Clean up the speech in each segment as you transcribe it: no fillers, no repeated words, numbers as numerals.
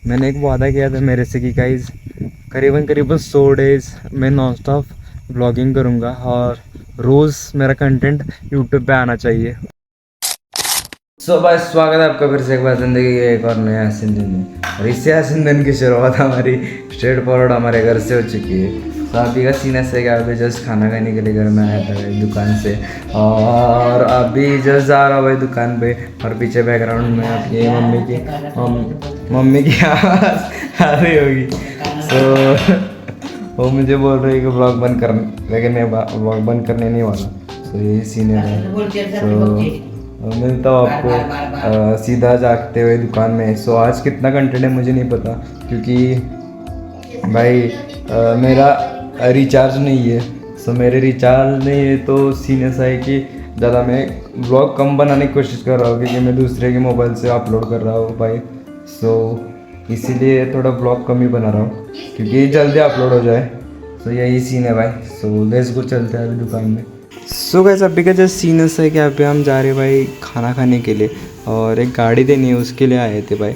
मैंने एक वादा किया था मेरे से कि गाइस करीबन करीबन 100 डेज़ मैं नॉन स्टॉप ब्लॉगिंग करूँगा और रोज़ मेरा कंटेंट यूट्यूब पे आना चाहिए। सो भाई स्वागत है आपका फिर से एक बार ज़िंदगी के एक और नया हसीन दिन में। और इससे हसीन दिन की शुरुआत हमारी स्ट्रेट फॉरवर्ड हमारे घर से हो चुकी है। तो अभी का सीन ऐसे कि अभी जस्ट खाना खाने के लिए घर में आया था भाई दुकान से, और अभी जस्ट जा रहा हूँ भाई दुकान पे। और पीछे बैकग्राउंड में आपकी मम्मी की आवाज़ आ रही होगी। तो वो मुझे बोल रही है कि व्लॉग बंद कर, लेकिन मैं व्लॉग बंद करने नहीं वाला। तो यही सीन है। तो मिलता हूँ आपको सीधा जागते हुए दुकान में। सो आज कितना कंटेंट है मुझे नहीं पता, क्योंकि भाई मेरा रिचार्ज नहीं है। सो मेरे रिचार्ज नहीं है तो सीन ऐसा है कि ज़्यादा मैं ब्लॉग कम बनाने की कोशिश कर रहा हूँ, क्योंकि मैं दूसरे के मोबाइल से अपलोड कर रहा हूँ भाई। सो इसीलिए थोड़ा ब्लॉग कम ही बना रहा हूँ, क्योंकि जल्दी अपलोड हो जाए। सो यही सीन है भाई। सो लेट्स गो, चलते हैं अभी दुकान में। सो गाइस अभी का जस्ट सीन ऐसा है कि अभी हम जा रहे हैं भाई खाना खाने के लिए, और एक गाड़ी देनी है उसके लिए आए थे भाई।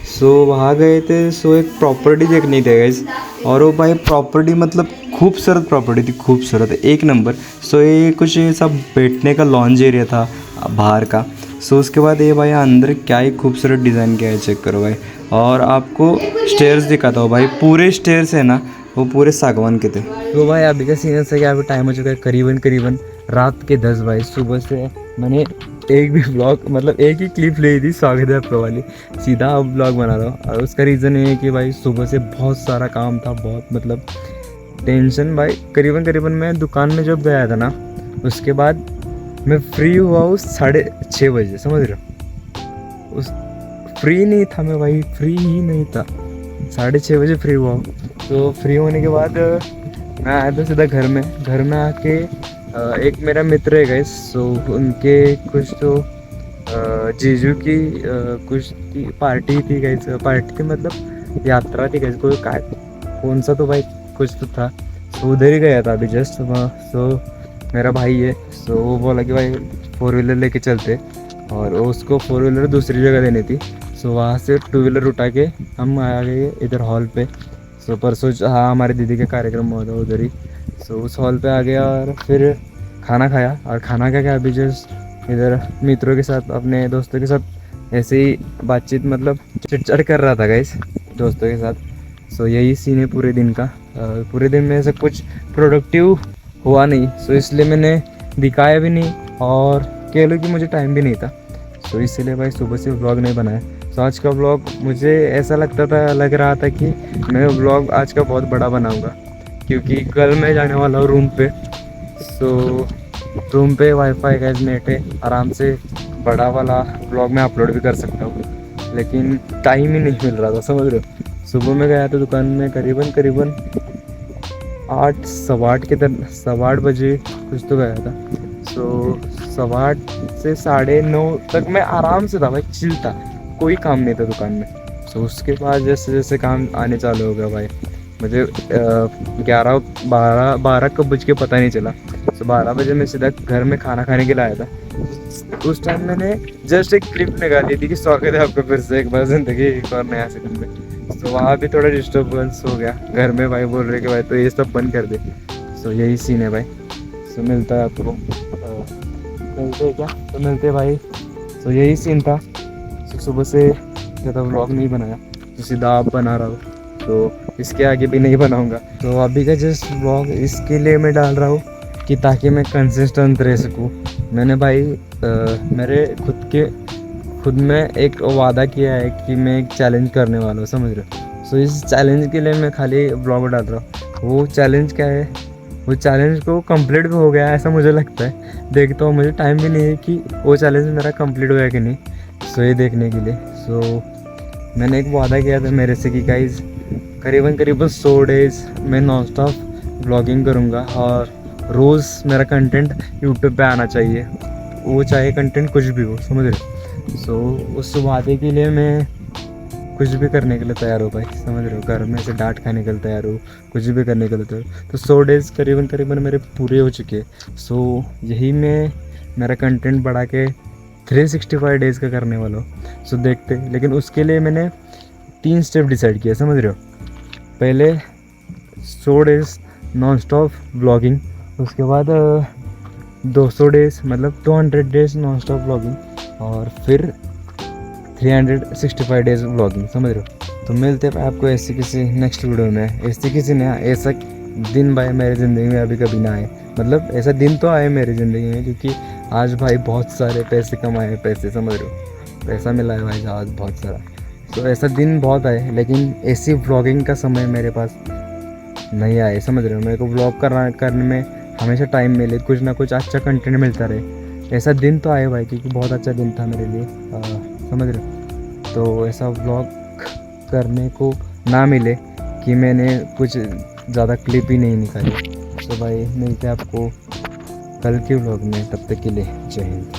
सो वहाँ गए थे। सो एक प्रॉपर्टी देखनी थी गाइस, और वो भाई प्रॉपर्टी मतलब खूबसूरत प्रॉपर्टी थी, खूबसूरत एक नंबर। सो ये कुछ ये सब बैठने का लॉन्ज एरिया था बाहर का। सो उसके बाद ये भाई अंदर क्या ही खूबसूरत डिज़ाइन किया है, चेक करो भाई। और आपको स्टेयर्स दिखाता हूँ भाई, पूरे स्टेयर्स है ना वो पूरे सागवान के थे। तो भाई अभी का सीन ऐसा है कि अभी टाइम हो चुका है करीबन रात के 10 भाई। सुबह से मैंने एक भी ब्लॉग मतलब एक ही क्लिप ली थी स्वागत है आपका वाली, सीधा अब ब्लॉग बना रहा हूँ। और उसका रीज़न ये है कि भाई सुबह से बहुत सारा काम था, बहुत मतलब टेंशन भाई। करीबन मैं दुकान में जब गया था ना, उसके बाद मैं फ्री हुआ उस 6:30 बजे, समझ रहे हो। उस फ्री नहीं था मैं भाई, फ्री ही नहीं था। 6:30 बजे फ्री हुआ। तो फ्री होने के बाद मैं आया था सीधा घर में आके एक मेरा मित्र है गाइस। सो उनके कुछ तो जीजू की कुछ की पार्टी थी गाइस, पार्टी थी मतलब यात्रा थी गाइस, कोई कौन सा तो भाई कुछ तो था। सो उधर ही गया था अभी जस्ट वहाँ। सो मेरा भाई है, सो वो बोला कि भाई 4 व्हीलर लेके चलते, और उसको 4 व्हीलर दूसरी जगह देनी थी। सो वहाँ से 2 व्हीलर उठा के हम आ गए इधर हॉल पे। सो परसों हाँ हमारी दीदी का कार्यक्रम हुआ था उधर ही। सो उस हॉल पे आ गया और फिर खाना खाया, और खाना खा के अभी जस्ट इधर मित्रों के साथ अपने दोस्तों के साथ ऐसे ही बातचीत मतलब चिट कर रहा था गाइस दोस्तों के साथ। सो यही सीन है पूरे दिन का। पूरे दिन में ऐसा कुछ प्रोडक्टिव हुआ नहीं, सो इसलिए मैंने दिखाया भी नहीं, और कह लो कि मुझे टाइम भी नहीं था। सो इसलिए भाई सुबह से व्लॉग नहीं बनाया। सो आज का व्लॉग मुझे ऐसा लग रहा था कि मैं व्लॉग आज का बहुत बड़ा बनाऊंगा, क्योंकि कल मैं जाने वाला हूँ रूम पे। सो रूम पे वाईफाई का नेट है, आराम से बड़ा वाला व्लॉग मैं अपलोड भी कर सकता हूँ, लेकिन टाइम ही नहीं मिल रहा था, समझ रहे हो। सुबह में गया था दुकान में करीबन 8 सवा 8 के 8:15 बजे कुछ तो गया था। सो 8:15 से 9:30 तक मैं आराम से था भाई, चिल था, कोई काम नहीं था दुकान में। सो उसके बाद जैसे जैसे काम आने चालू हो गया भाई, मुझे 12 कब बज के पता नहीं चला। सो 12 बजे मैं सीधा घर में खाना खाने के लिए आया था। उस टाइम मैंने जस्ट एक क्लिप निकाली थी कि स्वागत है आपका फिर से एक बार ज़िंदगी एक और नया सीजन में। तो वहाँ भी थोड़ा डिस्टर्बेंस हो गया, घर में भाई बोल रहे कि भाई तो ये सब बंद कर दे। सो यही सीन है भाई। सो मिलता है आपको, मिलते क्या तो मिलते भाई। सो यही सीन था। सो सुबह से ज़्यादा व्लॉग नहीं बनाया, तो सीधा आप बना रहा हूँ, तो इसके आगे भी नहीं बनाऊँगा। तो अभी का जस्ट व्लॉग इसके लिए मैं डाल रहा हूँ कि ताकि मैं कंसिस्टेंट रह सकूँ। मैंने भाई मेरे खुद में एक वादा किया है कि मैं एक चैलेंज करने वाला हूँ, समझ रहे हो। सो इस चैलेंज के लिए मैं खाली ब्लॉग डाल रहा हूँ। वो चैलेंज क्या है, वो चैलेंज को कंप्लीट भी हो गया ऐसा मुझे लगता है। देखता हूँ, मुझे टाइम भी नहीं है कि वो चैलेंज मेरा कंप्लीट हुआ कि नहीं, सो ये देखने के लिए। सो मैंने एक वादा किया था मेरे से कि गाइस करीबन 100 डेज़ मैं नॉन स्टॉप ब्लॉगिंग करूँगा, और रोज़ मेरा कंटेंट यूट्यूब पे आना चाहिए, वो चाहे कंटेंट कुछ भी हो, समझ रहे। सो उस वादे के लिए मैं कुछ भी करने के लिए तैयार हो भाई, समझ रहे हो। घर में से डांट खाने के लिए तैयार हो, कुछ भी करने के लिए तैयार हो। तो 100 डेज़ करीबन मेरे पूरे हो चुके हैं। सो यही मैं मेरा कंटेंट बढ़ा के 365 डेज़ का करने वाला हूँ। सो देखते, लेकिन उसके लिए मैंने 3 स्टेप डिसाइड किया, समझ रहे हो। पहले 100 डेज़ नॉन स्टॉप ब्लॉगिंग, उसके बाद 200 डेज़ मतलब 200 डेज़ नॉन स्टॉप ब्लॉगिंग, और फिर 365 डेज़ ब्लॉगिंग, समझ रहे हो। तो मिलते हैं आपको ऐसी किसी नेक्स्ट वीडियो में। ऐसी किसी ने ऐसा दिन भाई मेरी ज़िंदगी में अभी कभी ना आए, मतलब ऐसा दिन तो आए मेरी ज़िंदगी में, क्योंकि आज भाई बहुत सारे पैसे कमाए, पैसे, समझ रहे हो, पैसा मिला है भाई आज बहुत सारा। तो ऐसा दिन बहुत आए, लेकिन ऐसी व्लॉगिंग का समय मेरे पास नहीं आए, समझ रहे हो। मेरे को व्लॉग करने में हमेशा टाइम मिले, कुछ ना कुछ अच्छा कंटेंट मिलता रहे। ऐसा दिन तो आए भाई, क्योंकि बहुत अच्छा दिन था मेरे लिए, समझ रहे हो। तो ऐसा व्लॉग करने को ना मिले कि मैंने कुछ ज़्यादा क्लिप ही नहीं निकाली। तो भाई मिलते हैं आपको कल के व्लॉग में, तब तक के लिए जय हिंद।